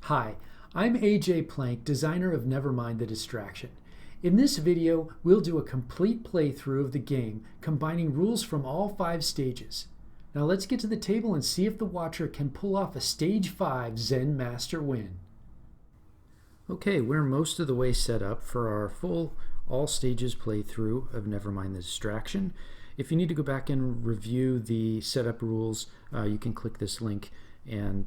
Hi, I'm AJ Plank, designer of Nevermind The Distraction. In this video, we'll do a complete playthrough of the game, combining rules from all 5 stages. Now let's get to the table and see if the watcher can pull off a Stage 5 Zen Master win. Okay, we're most of the way set up for our full all stages playthrough of Nevermind The Distraction. If you need to go back and review the setup rules, you can click this link and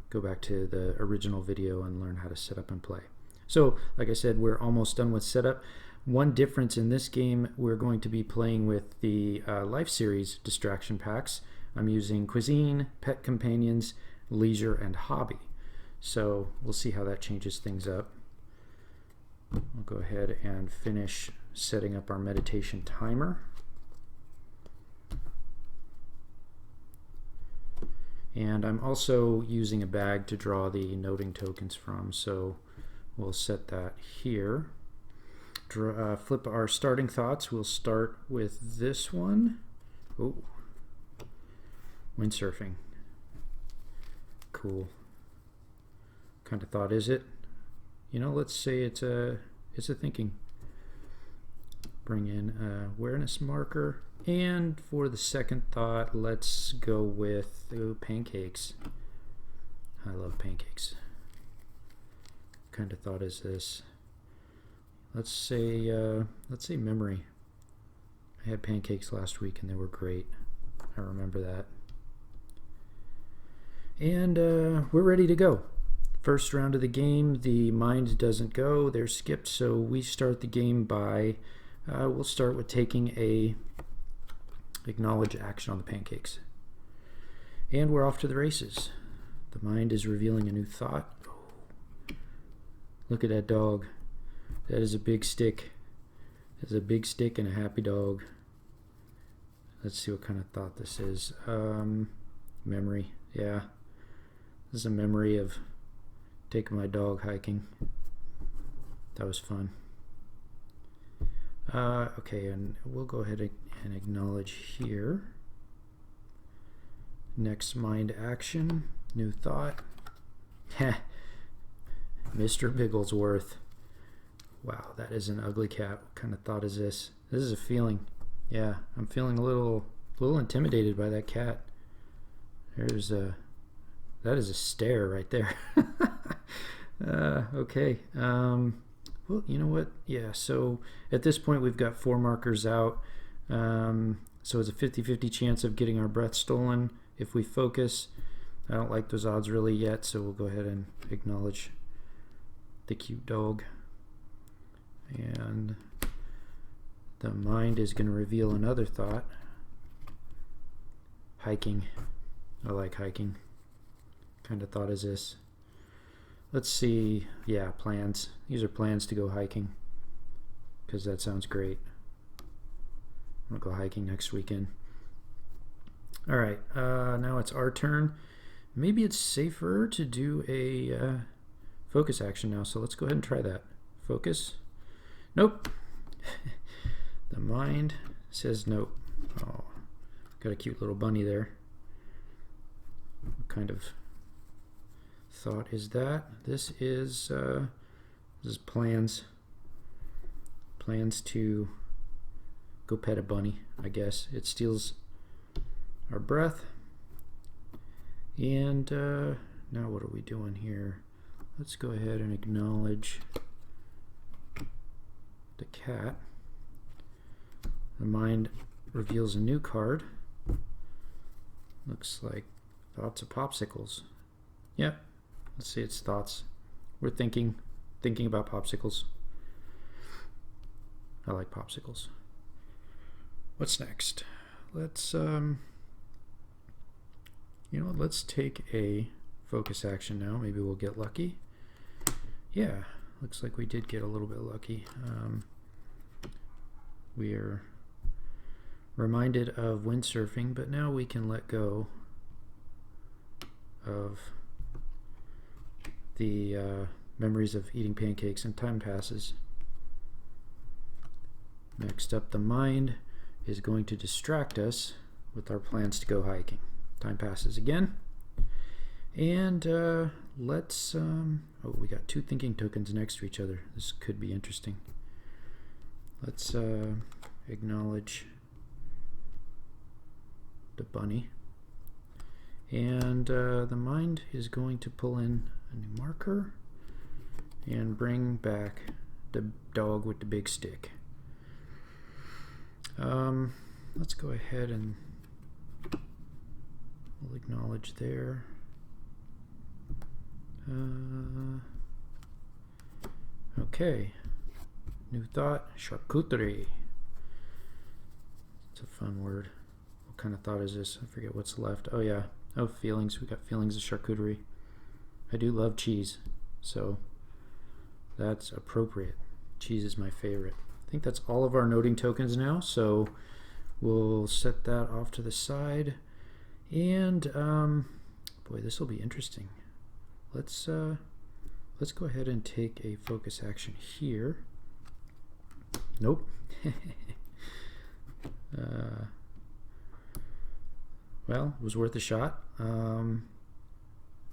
go back to the original video and learn how to set up and play. So, like I said, we're almost done with setup. One difference in this game, we're going to be playing with the Life Series distraction packs. I'm using Cuisine, Pet Companions, Leisure, and Hobby. So we'll see how that changes things up. I'll go ahead and finish setting up our meditation timer. And I'm also using a bag to draw the noting tokens from, so we'll set that here. Flip our starting thoughts. We'll start with this one. Oh, windsurfing. Cool. Kind of thought is it? You know, let's say it's a thinking. Bring in awareness marker. And for the second thought, let's go with pancakes. I love pancakes. What kind of thought is this? Let's say memory. I had pancakes last week and they were great. I remember that. And we're ready to go. First round of the game, the mind doesn't go. They're skipped, so we start the game by we'll start with taking a acknowledge action on the pancakes. And we're off to the races. The mind is revealing a new thought. Oh, look at that dog. That is a big stick. That's a big stick and a happy dog. Let's see what kind of thought this is. Memory. Yeah. This is a memory of taking my dog hiking. That was fun. Okay, and we'll go ahead and acknowledge here. Next mind action, new thought. Mr. Bigglesworth. Wow, that is an ugly cat. What kind of thought is this? This is a feeling. Yeah, I'm feeling a little intimidated by that cat. That is a stare right there. Okay. Well, you know what? Yeah, so at this point we've got 4 markers out. So it's a 50-50 chance of getting our breath stolen if we focus. I don't like those odds really yet, so we'll go ahead and acknowledge the cute dog. And the mind is going to reveal another thought. Hiking. I like hiking. What kind of thought is this? Let's see. Yeah, plans. These are plans to go hiking, because that sounds great. I'm going to go hiking next weekend. All right, now it's our turn. Maybe it's safer to do a focus action now, so let's go ahead and try that. Focus. Nope. The mind says nope. Oh, got a cute little bunny there. What kind of thought is that? This is plans to go pet a bunny, I guess. It steals our breath. And now what are we doing here? Let's go ahead and acknowledge the cat. The mind reveals a new card. Looks like thoughts of popsicles. Yep. Let's see its thoughts. We're thinking about popsicles. I like popsicles. What's next? Let's let's take a focus action now. Maybe we'll get lucky. Yeah, looks like we did get a little bit lucky. We are reminded of windsurfing, but now we can let go of the memories of eating pancakes, and time passes. Next up, the mind is going to distract us with our plans to go hiking. Time passes again. And let's, oh, we got two thinking tokens next to each other. This could be interesting. Let's acknowledge the bunny. And the mind is going to pull in a new marker and bring back the dog with the big stick. Let's go ahead and we'll acknowledge there. Okay, new thought, charcuterie. It's a fun word. What kind of thought is this? I forget what's left. Oh yeah, oh, feelings. We got feelings of charcuterie. I do love cheese, so that's appropriate. Cheese is my favorite. I think that's all of our noting tokens now, so we'll set that off to the side. And boy, this will be interesting. Let's go ahead and take a focus action here. Nope. Well, it was worth a shot. All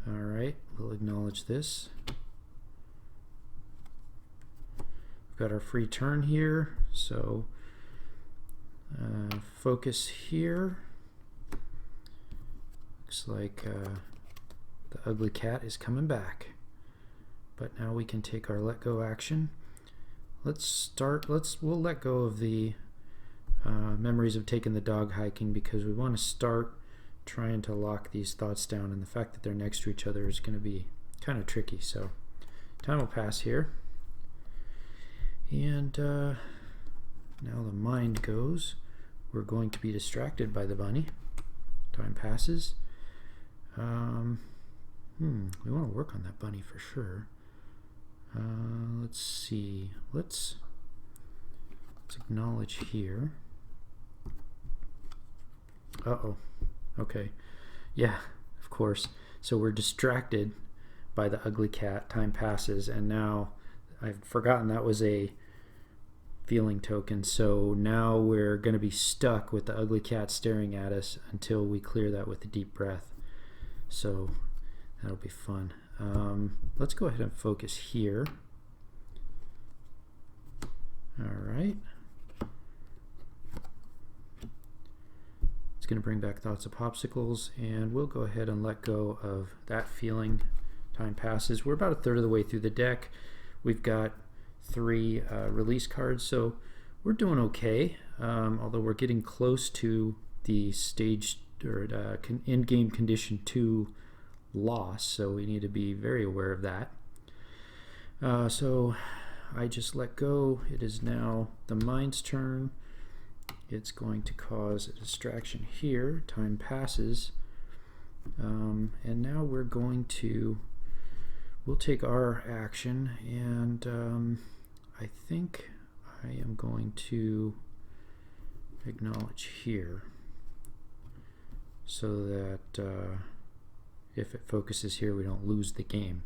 right, we'll acknowledge this. We've got our free turn here, so focus here. Looks like the ugly cat is coming back. But now we can take our let go action. We'll let go of the memories of taking the dog hiking because we want to start trying to lock these thoughts down, and the fact that they're next to each other is going to be kind of tricky. So time will pass here. And now the mind goes. We're going to be distracted by the bunny. Time passes. We want to work on that bunny for sure. Let's see. Let's acknowledge here. Uh-oh. Okay. Yeah, of course. So we're distracted by the ugly cat. Time passes, and now I've forgotten that was a feeling token. So now we're going to be stuck with the ugly cat staring at us until we clear that with a deep breath. So that'll be fun. Let's go ahead and focus here. All right. It's going to bring back thoughts of popsicles, and we'll go ahead and let go of that feeling. Time passes. We're about a third of the way through the deck. We've got 3 release cards, so we're doing okay, although we're getting close to the stage or in-game condition 2 loss, so we need to be very aware of that. So I just let go. It is now the mind's turn. It's going to cause a distraction here. Time passes, and now we'll take our action, and I think I am going to acknowledge here so that if it focuses here, we don't lose the game.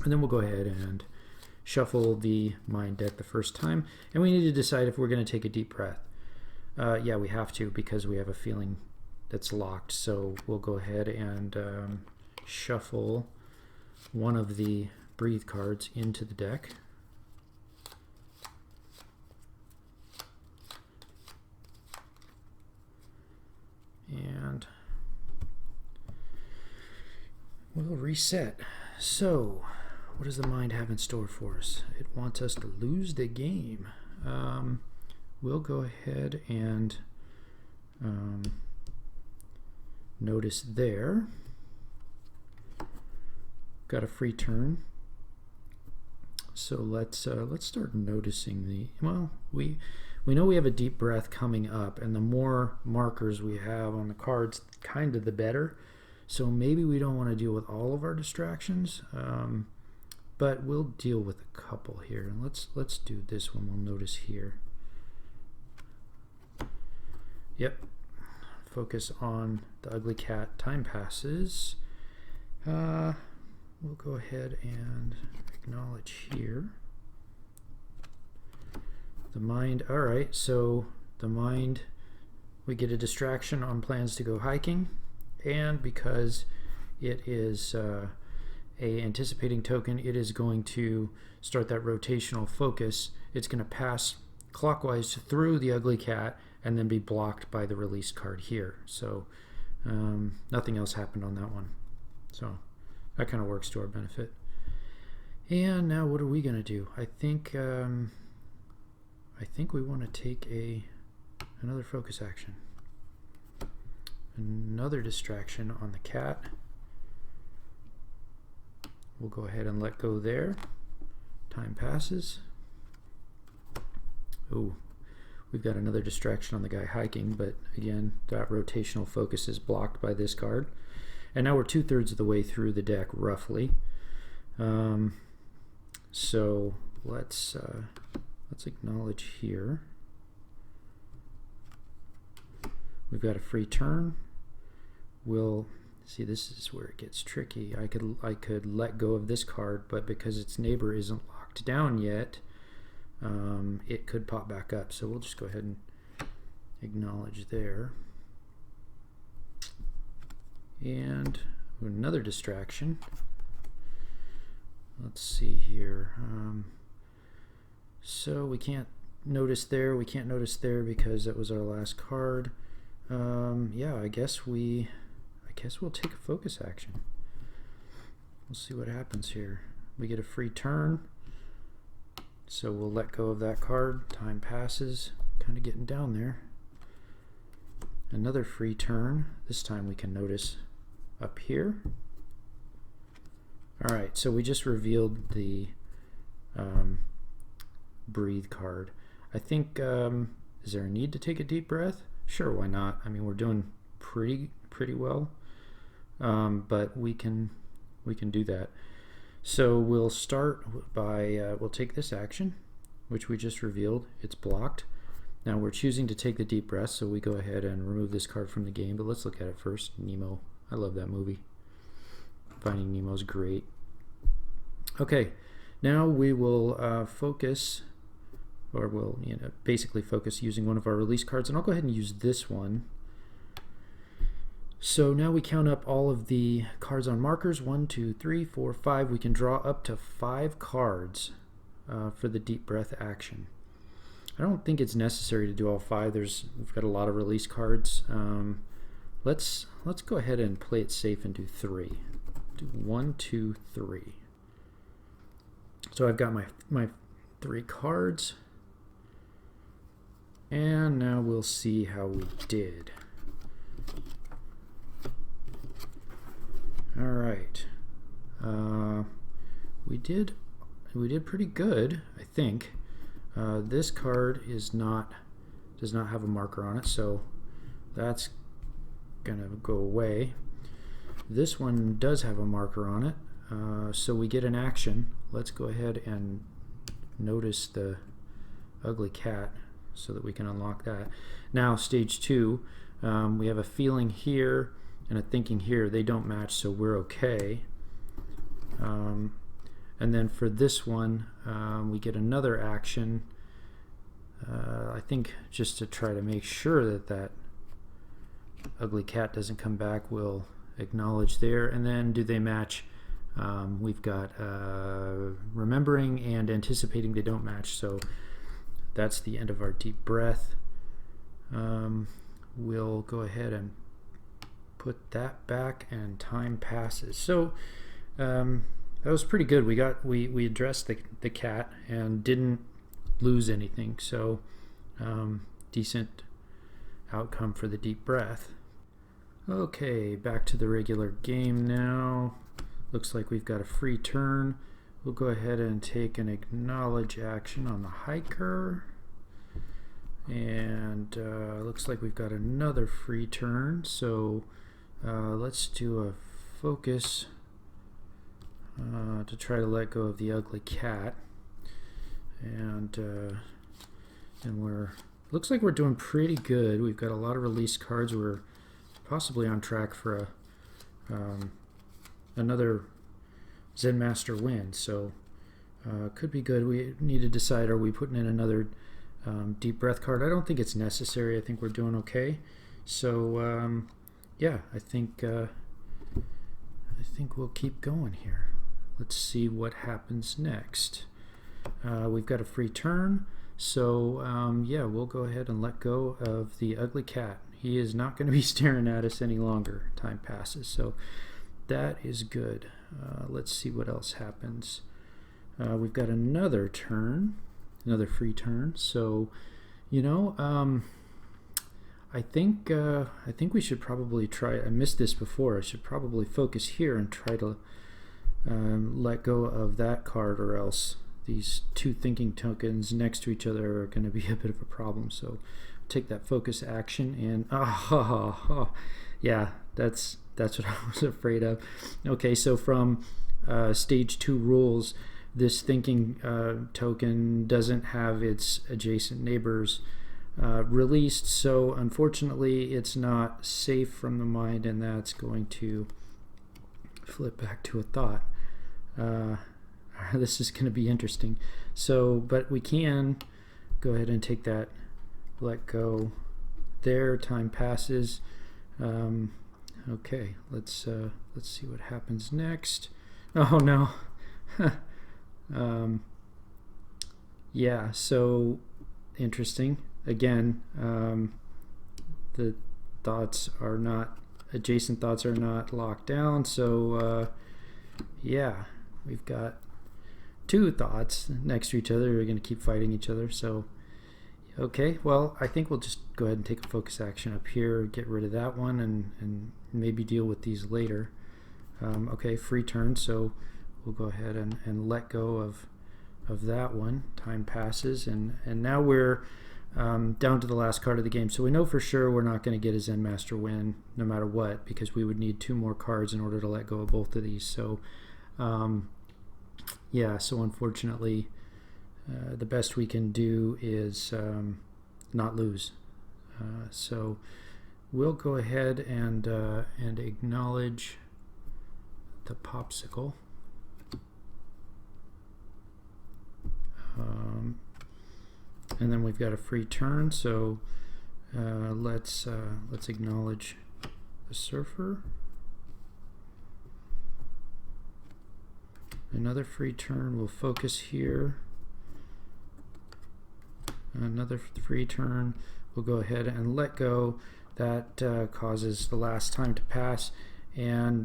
And then we'll go ahead and shuffle the mind deck the first time, and we need to decide if we're going to take a deep breath. Yeah, we have to, because we have a feeling that's locked. So we'll go ahead and shuffle one of the breathe cards into the deck. And we'll reset. So what does the mind have in store for us? It wants us to lose the game. We'll go ahead and notice there. Got a free turn. So let's start noticing we know we have a deep breath coming up, and the more markers we have on the cards, kind of the better. So maybe we don't want to deal with all of our distractions, but we'll deal with a couple here. And let's do this one. We'll notice here. Yep. Focus on the ugly cat. Time passes. We'll go ahead and acknowledge here. The mind. All right. So the mind, we get a distraction on plans to go hiking, and because it is a anticipating token. It is going to start that rotational focus. It's going to pass clockwise through the ugly cat and then be blocked by the release card here. So nothing else happened on that one. So that kind of works to our benefit. And now what are we going to do? I think we want to take another focus action. Another distraction on the cat. We'll go ahead and let go there. Time passes. Oh, we've got another distraction on the guy hiking, but again, that rotational focus is blocked by this card. And now we're 2/3 of the way through the deck, roughly. So let's acknowledge here. We've got a free turn. We'll see, this is where it gets tricky. I could let go of this card, but because its neighbor isn't locked down yet, it could pop back up. So we'll just go ahead and acknowledge there. And another distraction. Let's see here. So we can't notice there. We can't notice there because that was our last card. Yeah, I guess we'll take a focus action. We'll see what happens here. We get a free turn, so we'll let go of that card. Time passes, kind of getting down there. Another free turn. This time we can notice up here. All right, so we just revealed the breathe card. I think, is there a need to take a deep breath? Sure, why not? I mean, we're doing pretty well, but we can do that. So we'll start by we'll take this action, which we just revealed. It's blocked. Now we're choosing to take the deep breath, so we go ahead and remove this card from the game. But let's look at it first. Nemo. I love that movie. Finding Nemo's great. Okay, now we will focus, or we'll basically focus using one of our release cards, and I'll go ahead and use this one. So now we count up all of the cards on markers. 1, 2, 3, 4, 5. We can draw up to 5 cards for the deep breath action. I don't think it's necessary to do all 5. We've got a lot of release cards. Let's go ahead and play it safe and do 3. Do 1, 2, 3. So I've got my 3 cards, and now we'll see how we did. All right, we did pretty good, I think. This card does not have a marker on it, so that's gonna go away. This one does have a marker on it, so we get an action. Let's go ahead and notice the ugly cat so that we can unlock that. Now stage 2, we have a feeling here and a thinking here. They don't match, so we're okay. And then for this one, we get another action. I think just to try to make sure that ugly cat doesn't come back, we'll acknowledge there. And then do they match? We've got remembering and anticipating they don't match, so that's the end of our deep breath. We'll go ahead and put that back, and time passes. So that was pretty good. We addressed the cat and didn't lose anything, so decent outcome for the deep breath. Okay, back to the regular game now. Looks like we've got a free turn. We'll go ahead and take an acknowledge action on the hiker. And looks like we've got another free turn. So let's do a focus to try to let go of the ugly cat. And looks like we're doing pretty good. We've got a lot of release cards. We're possibly on track for another Zen Master win, so could be good. We need to decide, are we putting in another deep breath card? I don't think it's necessary. I think we're doing okay. So yeah, I think I think we'll keep going here. Let's see what happens next. We've got a free turn, so yeah, we'll go ahead and let go of the ugly cat. He is not going to be staring at us any longer. Time passes, so that is good. Let's see what else happens. We've got another turn, another free turn. So, you know, I think we should probably try. I missed this before. I should probably focus here and try to let go of that card, or else these two thinking tokens next to each other are going to be a bit of a problem. So take that focus action and yeah, that's what I was afraid of. Okay, so from stage 2 rules, this thinking token doesn't have its adjacent neighbors released, so unfortunately it's not safe from the mind, and that's going to flip back to a thought. This is going to be interesting. So, but we can go ahead and take that, let go there. Time passes. Okay, let's see what happens next. Oh no. Yeah, so interesting. Again, the thoughts are not, adjacent thoughts are not locked down, so yeah, we've got two thoughts next to each other. We're going to keep fighting each other. So okay, well, I think we'll just go ahead and take a focus action up here, get rid of that one, and maybe deal with these later. Okay, free turn, so we'll go ahead and let go of that one. Time passes, and now we're down to the last card of the game. So we know for sure we're not going to get a Zen Master win no matter what, because we would need 2 more cards in order to let go of both of these. So yeah, so unfortunately the best we can do is not lose. So we'll go ahead and acknowledge the popsicle. And then we've got a free turn, so let's acknowledge the surfer. Another free turn, we'll focus here. Another free turn, we'll go ahead and let go. That causes the last time to pass, and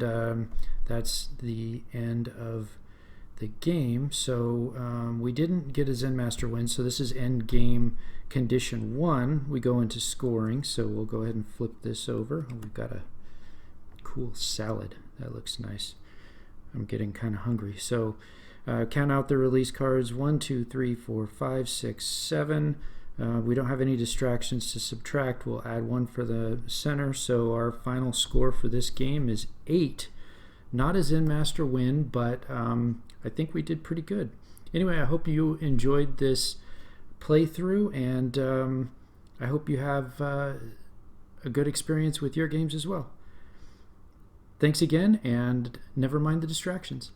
that's the end of the game. So we didn't get a Zen Master win, so this is end game condition 1. We go into scoring, so we'll go ahead and flip this over. We've got a cool salad. That looks nice. I'm getting kind of hungry. So count out the release cards. 1, 2, 3, 4, 5, 6, 7. We don't have any distractions to subtract. We'll add 1 for the center. So our final score for this game is 8. Not a Zen Master win, but I think we did pretty good. Anyway, I hope you enjoyed this playthrough, and I hope you have a good experience with your games as well. Thanks again, and never mind the distractions.